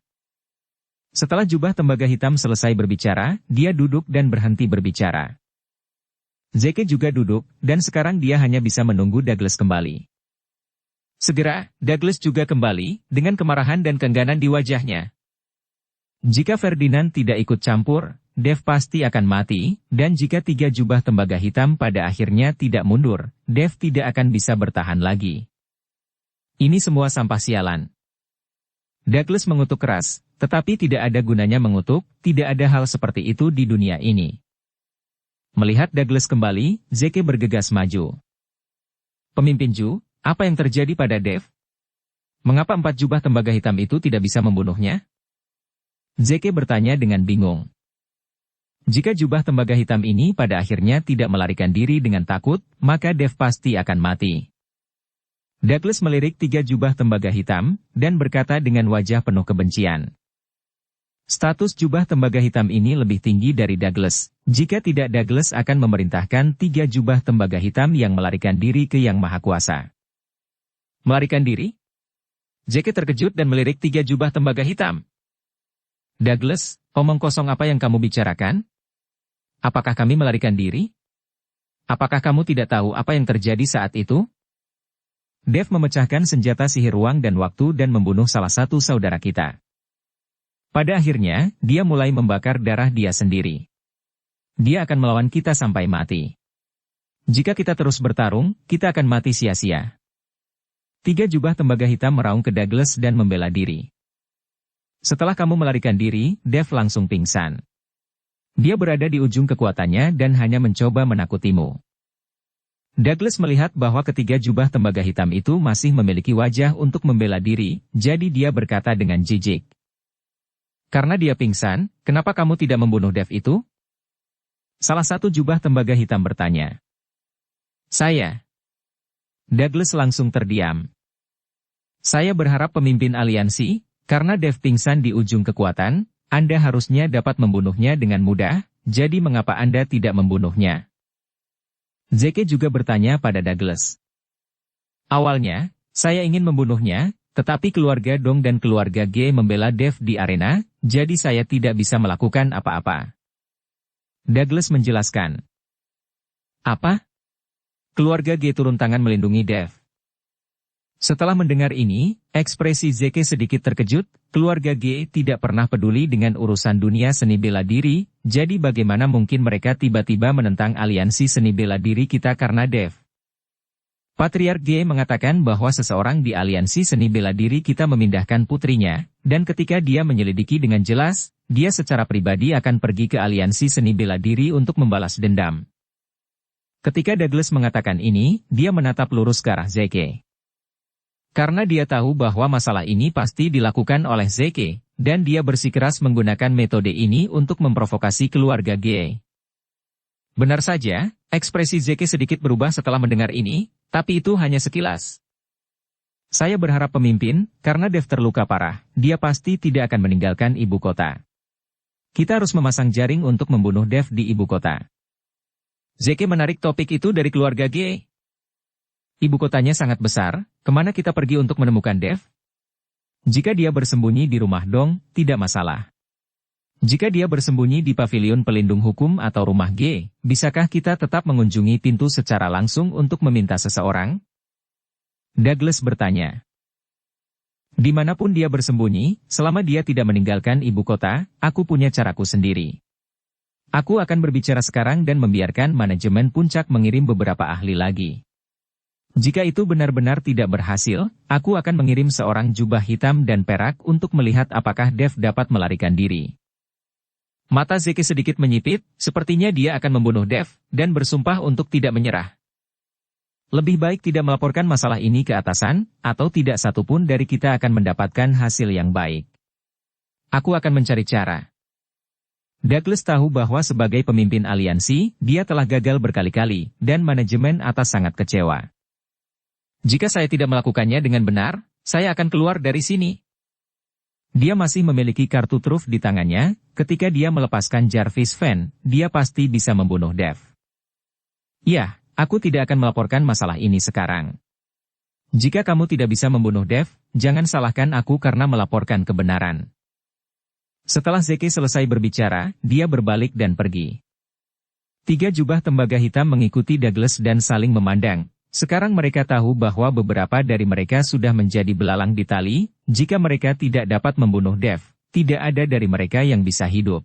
Setelah jubah tembaga hitam selesai berbicara, dia duduk dan berhenti berbicara. Zeke juga duduk, dan sekarang dia hanya bisa menunggu Douglas kembali. Segera, Douglas juga kembali, dengan kemarahan dan keengganan di wajahnya. Jika Ferdinand tidak ikut campur, Dev pasti akan mati, dan jika 3 jubah tembaga hitam pada akhirnya tidak mundur, Dev tidak akan bisa bertahan lagi. Ini semua sampah sialan. Douglas mengutuk keras, tetapi tidak ada gunanya mengutuk, tidak ada hal seperti itu di dunia ini. Melihat Douglas kembali, Zeke bergegas maju. Pemimpin Ju, apa yang terjadi pada Dev? Mengapa 4 jubah tembaga hitam itu tidak bisa membunuhnya? Zeke bertanya dengan bingung. Jika jubah tembaga hitam ini pada akhirnya tidak melarikan diri dengan takut, maka Dev pasti akan mati. Douglas melirik 3 jubah tembaga hitam, dan berkata dengan wajah penuh kebencian. Status jubah tembaga hitam ini lebih tinggi dari Douglas. Jika tidak, Douglas akan memerintahkan 3 jubah tembaga hitam yang melarikan diri ke Yang Maha Kuasa. Melarikan diri? Zeke terkejut dan melirik 3 jubah tembaga hitam. Douglas, omong kosong apa yang kamu bicarakan? Apakah kami melarikan diri? Apakah kamu tidak tahu apa yang terjadi saat itu? Dev memecahkan senjata sihir ruang dan waktu dan membunuh salah satu saudara kita. Pada akhirnya, dia mulai membakar darah dia sendiri. Dia akan melawan kita sampai mati. Jika kita terus bertarung, kita akan mati sia-sia. 3 jubah tembaga hitam meraung ke Douglas dan membela diri. Setelah kamu melarikan diri, Dev langsung pingsan. Dia berada di ujung kekuatannya dan hanya mencoba menakutimu. Douglas melihat bahwa ketiga jubah tembaga hitam itu masih memiliki wajah untuk membela diri, jadi dia berkata dengan jijik. Karena dia pingsan, kenapa kamu tidak membunuh Dev itu? Salah satu jubah tembaga hitam bertanya. Saya. Douglas langsung terdiam. Saya berharap pemimpin aliansi, karena Dev pingsan di ujung kekuatan, Anda harusnya dapat membunuhnya dengan mudah, jadi mengapa Anda tidak membunuhnya? Zeke juga bertanya pada Douglas. Awalnya, saya ingin membunuhnya, tetapi keluarga Dong dan keluarga G membela Dev di arena, jadi saya tidak bisa melakukan apa-apa. Douglas menjelaskan. Apa? Keluarga G turun tangan melindungi Dev. Setelah mendengar ini, ekspresi Zeke sedikit terkejut, keluarga G tidak pernah peduli dengan urusan dunia seni bela diri, jadi bagaimana mungkin mereka tiba-tiba menentang aliansi seni bela diri kita karena Dev? Patriark G mengatakan bahwa seseorang di aliansi seni bela diri kita memindahkan putrinya, dan ketika dia menyelidiki dengan jelas, dia secara pribadi akan pergi ke aliansi seni bela diri untuk membalas dendam. Ketika Douglas mengatakan ini, dia menatap lurus ke arah Zeke. Karena dia tahu bahwa masalah ini pasti dilakukan oleh Zeke, dan dia bersikeras menggunakan metode ini untuk memprovokasi keluarga G. Benar saja, ekspresi Zeke sedikit berubah setelah mendengar ini, tapi itu hanya sekilas. Saya berharap pemimpin, karena Dev terluka parah, dia pasti tidak akan meninggalkan ibu kota. Kita harus memasang jaring untuk membunuh Dev di ibu kota. Zeke menarik topik itu dari keluarga G. Ibu kotanya sangat besar, kemana kita pergi untuk menemukan Dev? Jika dia bersembunyi di rumah Dong, tidak masalah. Jika dia bersembunyi di pavilion pelindung hukum atau rumah G, bisakah kita tetap mengunjungi pintu secara langsung untuk meminta seseorang? Douglas bertanya. Dimanapun dia bersembunyi, selama dia tidak meninggalkan ibu kota, aku punya caraku sendiri. Aku akan berbicara sekarang dan membiarkan manajemen puncak mengirim beberapa ahli lagi. Jika itu benar-benar tidak berhasil, aku akan mengirim seorang jubah hitam dan perak untuk melihat apakah Dev dapat melarikan diri. Mata Zeke sedikit menyipit, sepertinya dia akan membunuh Dev, dan bersumpah untuk tidak menyerah. Lebih baik tidak melaporkan masalah ini ke atasan, atau tidak satupun dari kita akan mendapatkan hasil yang baik. Aku akan mencari cara. Douglas tahu bahwa sebagai pemimpin aliansi, dia telah gagal berkali-kali, dan manajemen atas sangat kecewa. Jika saya tidak melakukannya dengan benar, saya akan keluar dari sini. Dia masih memiliki kartu truf di tangannya, ketika dia melepaskan Jarvis Van, dia pasti bisa membunuh Dev. Ya, aku tidak akan melaporkan masalah ini sekarang. Jika kamu tidak bisa membunuh Dev, jangan salahkan aku karena melaporkan kebenaran. Setelah Zeke selesai berbicara, dia berbalik dan pergi. 3 jubah tembaga hitam mengikuti Douglas dan saling memandang. Sekarang mereka tahu bahwa beberapa dari mereka sudah menjadi belalang di tali, jika mereka tidak dapat membunuh Dev, tidak ada dari mereka yang bisa hidup.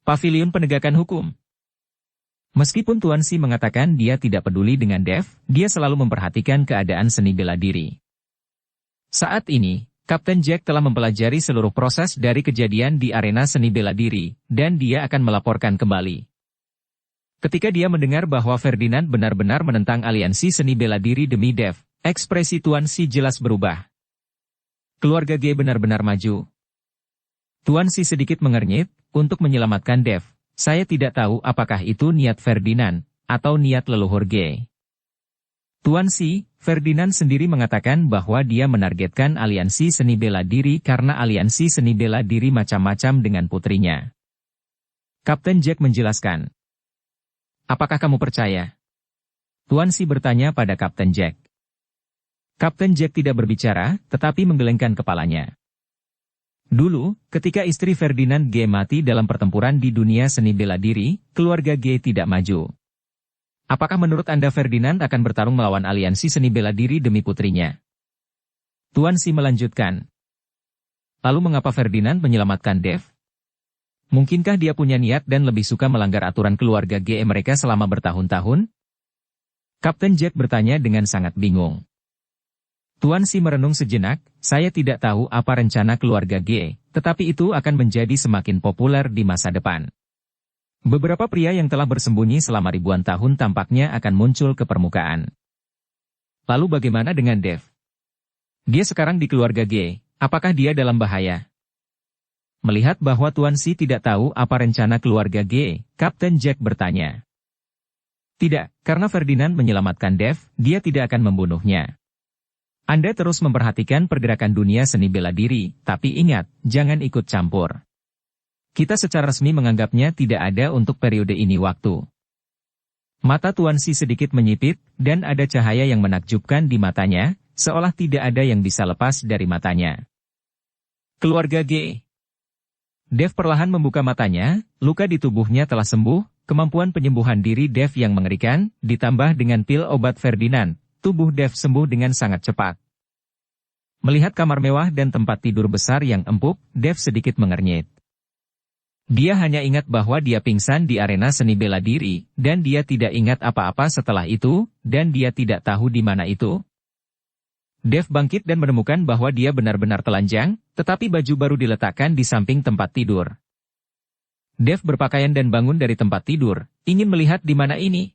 Pavilion Penegakan Hukum. Meskipun Tuan Si mengatakan dia tidak peduli dengan Dev, dia selalu memperhatikan keadaan seni bela diri. Saat ini, Kapten Jack telah mempelajari seluruh proses dari kejadian di arena seni bela diri, dan dia akan melaporkan kembali. Ketika dia mendengar bahwa Ferdinand benar-benar menentang aliansi seni bela diri demi Dev, ekspresi Tuan Si jelas berubah. Keluarga G benar-benar maju. Tuan Si sedikit mengernyit, untuk menyelamatkan Dev. Saya tidak tahu apakah itu niat Ferdinand, atau niat leluhur G. Tuan Si, Ferdinand sendiri mengatakan bahwa dia menargetkan aliansi seni bela diri karena aliansi seni bela diri macam-macam dengan putrinya. Kapten Jack menjelaskan. Apakah kamu percaya? Tuan Si bertanya pada Kapten Jack. Kapten Jack tidak berbicara, tetapi menggelengkan kepalanya. Dulu, ketika istri Ferdinand G mati dalam pertempuran di dunia seni bela diri, keluarga G tidak maju. Apakah menurut Anda Ferdinand akan bertarung melawan aliansi seni bela diri demi putrinya? Tuan Si melanjutkan. Lalu mengapa Ferdinand menyelamatkan Dev? Mungkinkah dia punya niat dan lebih suka melanggar aturan keluarga G mereka selama bertahun-tahun? Kapten Jack bertanya dengan sangat bingung. Tuan Si merenung sejenak, saya tidak tahu apa rencana keluarga G, tetapi itu akan menjadi semakin populer di masa depan. Beberapa pria yang telah bersembunyi selama ribuan tahun tampaknya akan muncul ke permukaan. Lalu bagaimana dengan Dev? Dia sekarang di keluarga G, apakah dia dalam bahaya? Melihat bahwa Tuan Si tidak tahu apa rencana keluarga G, Kapten Jack bertanya. Tidak, karena Ferdinand menyelamatkan Dev, dia tidak akan membunuhnya. Anda terus memperhatikan pergerakan dunia seni bela diri, tapi ingat, jangan ikut campur. Kita secara resmi menganggapnya tidak ada untuk periode ini waktu. Mata Tuan Si sedikit menyipit, dan ada cahaya yang menakjubkan di matanya, seolah tidak ada yang bisa lepas dari matanya. Keluarga G. Dev perlahan membuka matanya, luka di tubuhnya telah sembuh, kemampuan penyembuhan diri Dev yang mengerikan, ditambah dengan pil obat Ferdinand, tubuh Dev sembuh dengan sangat cepat. Melihat kamar mewah dan tempat tidur besar yang empuk, Dev sedikit mengernyit. Dia hanya ingat bahwa dia pingsan di arena seni bela diri, dan dia tidak ingat apa-apa setelah itu, dan dia tidak tahu di mana itu. Dev bangkit dan menemukan bahwa dia benar-benar telanjang, tetapi baju baru diletakkan di samping tempat tidur. Dev berpakaian dan bangun dari tempat tidur, ingin melihat di mana ini.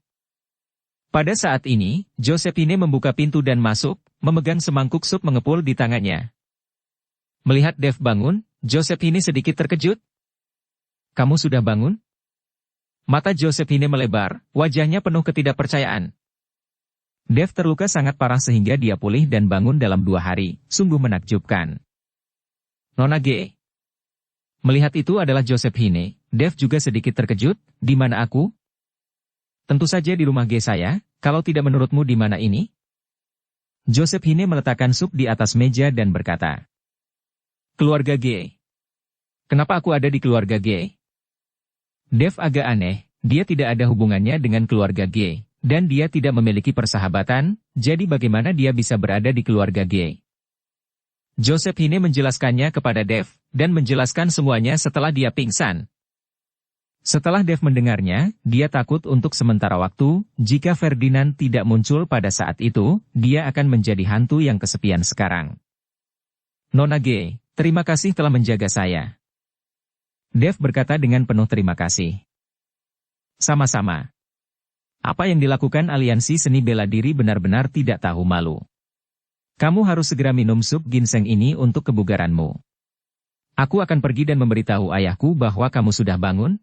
Pada saat ini, Josephine membuka pintu dan masuk, memegang semangkuk sup mengepul di tangannya. Melihat Dev bangun, Josephine sedikit terkejut. Kamu sudah bangun? Mata Josephine melebar, wajahnya penuh ketidakpercayaan. Dev terluka sangat parah sehingga dia pulih dan bangun dalam 2 hari, sungguh menakjubkan. Nona G. Melihat itu adalah Josephine, Dev juga sedikit terkejut, di mana aku? Tentu saja di rumah G saya, kalau tidak menurutmu di mana ini? Josephine meletakkan sup di atas meja dan berkata. Keluarga G. Kenapa aku ada di keluarga G? Dev agak aneh, dia tidak ada hubungannya dengan keluarga G, dan dia tidak memiliki persahabatan, jadi bagaimana dia bisa berada di keluarga G? Josephine menjelaskannya kepada Dev, dan menjelaskan semuanya setelah dia pingsan. Setelah Dev mendengarnya, dia takut untuk sementara waktu, jika Ferdinand tidak muncul pada saat itu, dia akan menjadi hantu yang kesepian sekarang. Nona G, terima kasih telah menjaga saya. Dev berkata dengan penuh terima kasih. Sama-sama. Apa yang dilakukan aliansi seni bela diri benar-benar tidak tahu malu. Kamu harus segera minum sup ginseng ini untuk kebugaranmu. Aku akan pergi dan memberitahu ayahku bahwa kamu sudah bangun.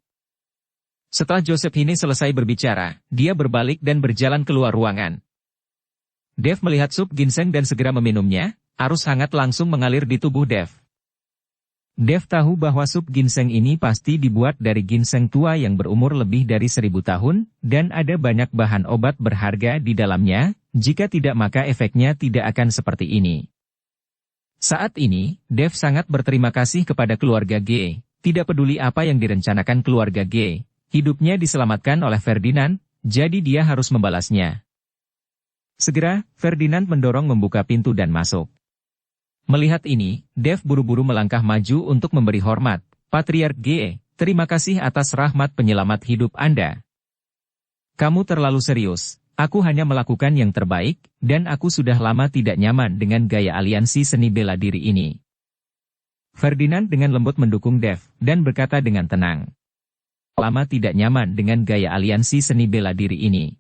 Setelah Josephine selesai berbicara, dia berbalik dan berjalan keluar ruangan. Dev melihat sup ginseng dan segera meminumnya, arus hangat langsung mengalir di tubuh Dev. Dev tahu bahwa sup ginseng ini pasti dibuat dari ginseng tua yang berumur lebih dari 1000 tahun, dan ada banyak bahan obat berharga di dalamnya, jika tidak maka efeknya tidak akan seperti ini. Saat ini, Dev sangat berterima kasih kepada keluarga G, tidak peduli apa yang direncanakan keluarga G, hidupnya diselamatkan oleh Ferdinand, jadi dia harus membalasnya. Segera, Ferdinand mendorong membuka pintu dan masuk. Melihat ini, Dev buru-buru melangkah maju untuk memberi hormat. Patriark G, terima kasih atas rahmat penyelamat hidup Anda. Kamu terlalu serius, aku hanya melakukan yang terbaik, dan aku sudah lama tidak nyaman dengan gaya aliansi seni bela diri ini. Ferdinand dengan lembut mendukung Dev, dan berkata dengan tenang. Lama tidak nyaman dengan gaya aliansi seni bela diri ini.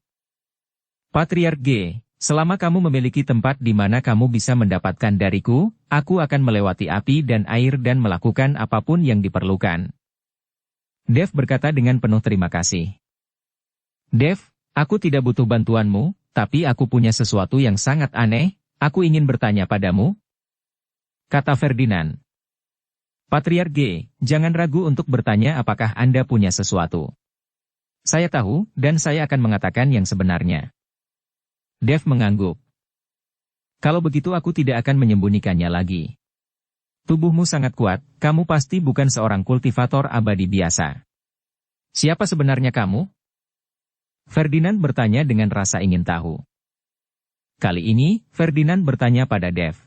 Patriark G, selama kamu memiliki tempat di mana kamu bisa mendapatkan dariku, aku akan melewati api dan air dan melakukan apapun yang diperlukan. Dev berkata dengan penuh terima kasih. Dev, aku tidak butuh bantuanmu, tapi aku punya sesuatu yang sangat aneh, aku ingin bertanya padamu. Kata Ferdinand. Patriark G, jangan ragu untuk bertanya apakah Anda punya sesuatu. Saya tahu, dan saya akan mengatakan yang sebenarnya. Dev mengangguk. Kalau begitu aku tidak akan menyembunyikannya lagi. Tubuhmu sangat kuat, kamu pasti bukan seorang kultivator abadi biasa. Siapa sebenarnya kamu? Ferdinand bertanya dengan rasa ingin tahu. Kali ini, Ferdinand bertanya pada Dev.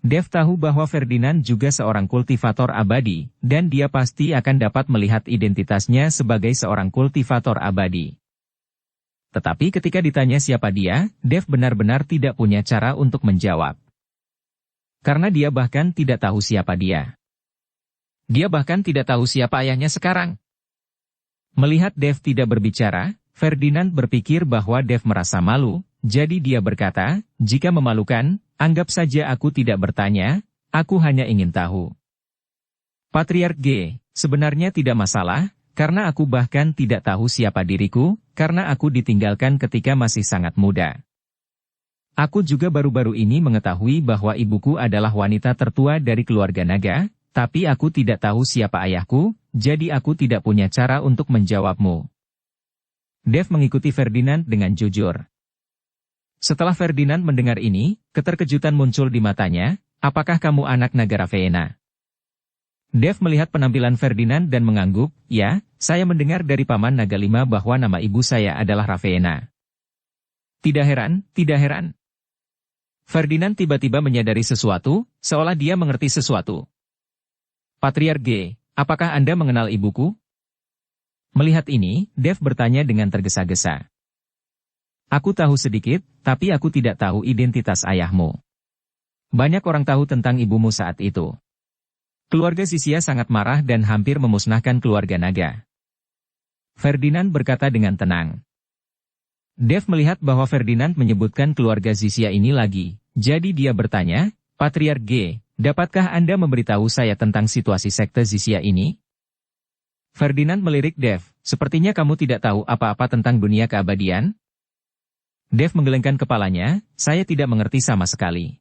Dev tahu bahwa Ferdinand juga seorang kultivator abadi, dan dia pasti akan dapat melihat identitasnya sebagai seorang kultivator abadi. Tetapi ketika ditanya siapa dia, Dev benar-benar tidak punya cara untuk menjawab. Karena dia bahkan tidak tahu siapa dia. Dia bahkan tidak tahu siapa ayahnya sekarang. Melihat Dev tidak berbicara, Ferdinand berpikir bahwa Dev merasa malu, jadi dia berkata, jika memalukan, anggap saja aku tidak bertanya, aku hanya ingin tahu. Patriark G, sebenarnya tidak masalah, karena aku bahkan tidak tahu siapa diriku, karena aku ditinggalkan ketika masih sangat muda. Aku juga baru-baru ini mengetahui bahwa ibuku adalah wanita tertua dari keluarga naga, tapi aku tidak tahu siapa ayahku, jadi aku tidak punya cara untuk menjawabmu. Dev mengikuti Ferdinand dengan jujur. Setelah Ferdinand mendengar ini, keterkejutan muncul di matanya, apakah kamu anak naga Ravenna? Dev melihat penampilan Ferdinand dan mengangguk, ya, saya mendengar dari Paman Naga Lima bahwa nama ibu saya adalah Ravenna. Tidak heran, tidak heran. Ferdinand tiba-tiba menyadari sesuatu, seolah dia mengerti sesuatu. Patriark G, apakah Anda mengenal ibuku? Melihat ini, Dev bertanya dengan tergesa-gesa. Aku tahu sedikit, tapi aku tidak tahu identitas ayahmu. Banyak orang tahu tentang ibumu saat itu. Keluarga Zisia sangat marah dan hampir memusnahkan keluarga naga. Ferdinand berkata dengan tenang. Dev melihat bahwa Ferdinand menyebutkan keluarga Zisia ini lagi, jadi dia bertanya, Patriark G, dapatkah Anda memberitahu saya tentang situasi sekte Zisia ini? Ferdinand melirik Dev, sepertinya kamu tidak tahu apa-apa tentang dunia keabadian? Dev menggelengkan kepalanya, saya tidak mengerti sama sekali.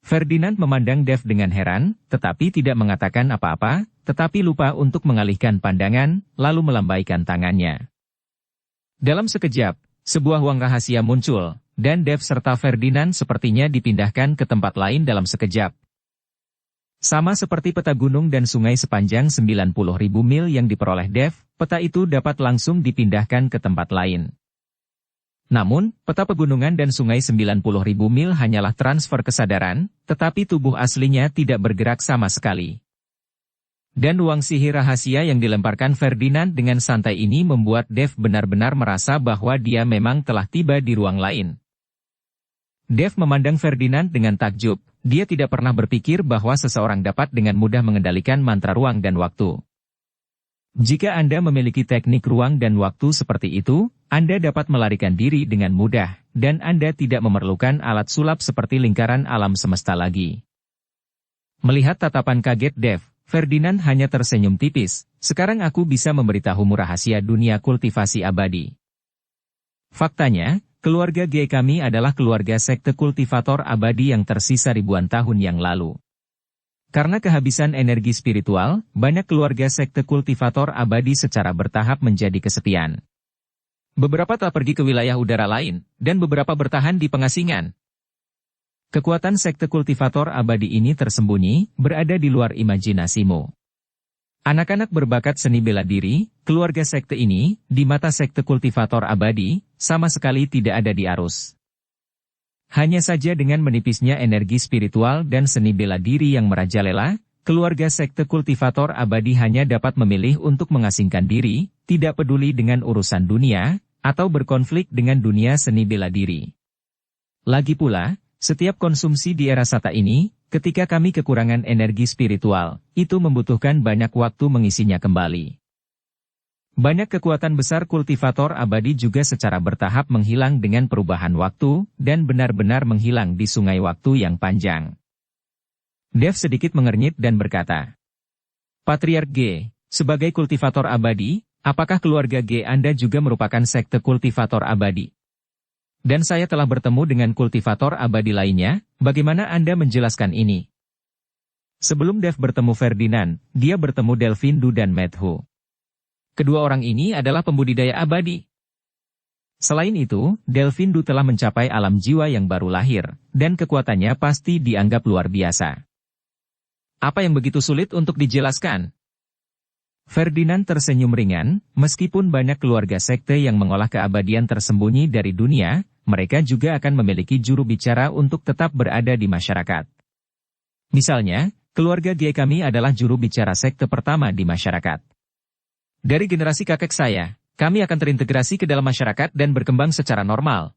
Ferdinand memandang Dev dengan heran, tetapi tidak mengatakan apa-apa, tetapi lupa untuk mengalihkan pandangan, lalu melambaikan tangannya. Dalam sekejap, sebuah uang rahasia muncul, dan Dev serta Ferdinand sepertinya dipindahkan ke tempat lain dalam sekejap. Sama seperti peta gunung dan sungai sepanjang 90.000 mil yang diperoleh Dev, peta itu dapat langsung dipindahkan ke tempat lain. Namun, peta pegunungan dan sungai 90.000 mil hanyalah transfer kesadaran, tetapi tubuh aslinya tidak bergerak sama sekali. Dan ruang sihir rahasia yang dilemparkan Ferdinand dengan santai ini membuat Dev benar-benar merasa bahwa dia memang telah tiba di ruang lain. Dev memandang Ferdinand dengan takjub, dia tidak pernah berpikir bahwa seseorang dapat dengan mudah mengendalikan mantra ruang dan waktu. Jika Anda memiliki teknik ruang dan waktu seperti itu, Anda dapat melarikan diri dengan mudah, dan Anda tidak memerlukan alat sulap seperti lingkaran alam semesta lagi. Melihat tatapan kaget Dev, Ferdinand hanya tersenyum tipis, sekarang aku bisa memberitahumu rahasia dunia kultivasi abadi. Faktanya, keluarga G kami adalah keluarga sekte kultivator abadi yang tersisa ribuan tahun yang lalu. Karena kehabisan energi spiritual, banyak keluarga sekte kultivator abadi secara bertahap menjadi kesepian. Beberapa telah pergi ke wilayah udara lain, dan beberapa bertahan di pengasingan. Kekuatan sekte kultivator abadi ini tersembunyi, berada di luar imajinasimu. Anak-anak berbakat seni bela diri, keluarga sekte ini, di mata sekte kultivator abadi, sama sekali tidak ada di arus. Hanya saja dengan menipisnya energi spiritual dan seni bela diri yang merajalela, keluarga sekte kultivator abadi hanya dapat memilih untuk mengasingkan diri, tidak peduli dengan urusan dunia, atau berkonflik dengan dunia seni bela diri. Lagi pula, setiap konsumsi di era Sata ini, ketika kami kekurangan energi spiritual, itu membutuhkan banyak waktu mengisinya kembali. Banyak kekuatan besar kultivator abadi juga secara bertahap menghilang dengan perubahan waktu, dan benar-benar menghilang di sungai waktu yang panjang. Dev sedikit mengernyit dan berkata, Patriark G, sebagai kultivator abadi, apakah keluarga G Anda juga merupakan sekte kultivator abadi? Dan saya telah bertemu dengan kultivator abadi lainnya, bagaimana Anda menjelaskan ini? Sebelum Dev bertemu Ferdinand, dia bertemu Delvindu dan Medhu. Kedua orang ini adalah pembudidaya abadi. Selain itu, Delvindu telah mencapai alam jiwa yang baru lahir, dan kekuatannya pasti dianggap luar biasa. Apa yang begitu sulit untuk dijelaskan? Ferdinand tersenyum ringan, meskipun banyak keluarga sekte yang mengolah keabadian tersembunyi dari dunia, mereka juga akan memiliki juru bicara untuk tetap berada di masyarakat. Misalnya, keluarga G kami adalah juru bicara sekte pertama di masyarakat. Dari generasi kakek saya, kami akan terintegrasi ke dalam masyarakat dan berkembang secara normal.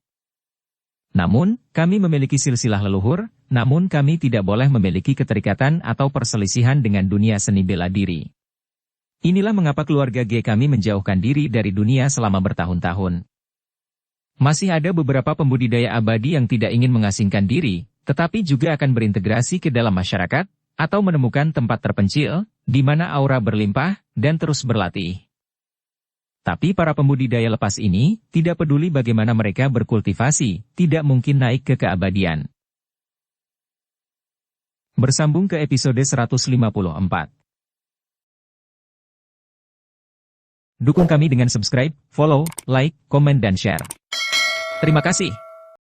Namun, kami memiliki silsilah leluhur, namun kami tidak boleh memiliki keterikatan atau perselisihan dengan dunia seni bela diri. Inilah mengapa keluarga G kami menjauhkan diri dari dunia selama bertahun-tahun. Masih ada beberapa pembudidaya abadi yang tidak ingin mengasingkan diri, tetapi juga akan berintegrasi ke dalam masyarakat, atau menemukan tempat terpencil, di mana aura berlimpah, dan terus berlatih. Tapi para pembudidaya lepas ini, tidak peduli bagaimana mereka berkultivasi, tidak mungkin naik ke keabadian. Bersambung ke episode 154. Dukung kami dengan subscribe, follow, like, komen dan share. Terima kasih.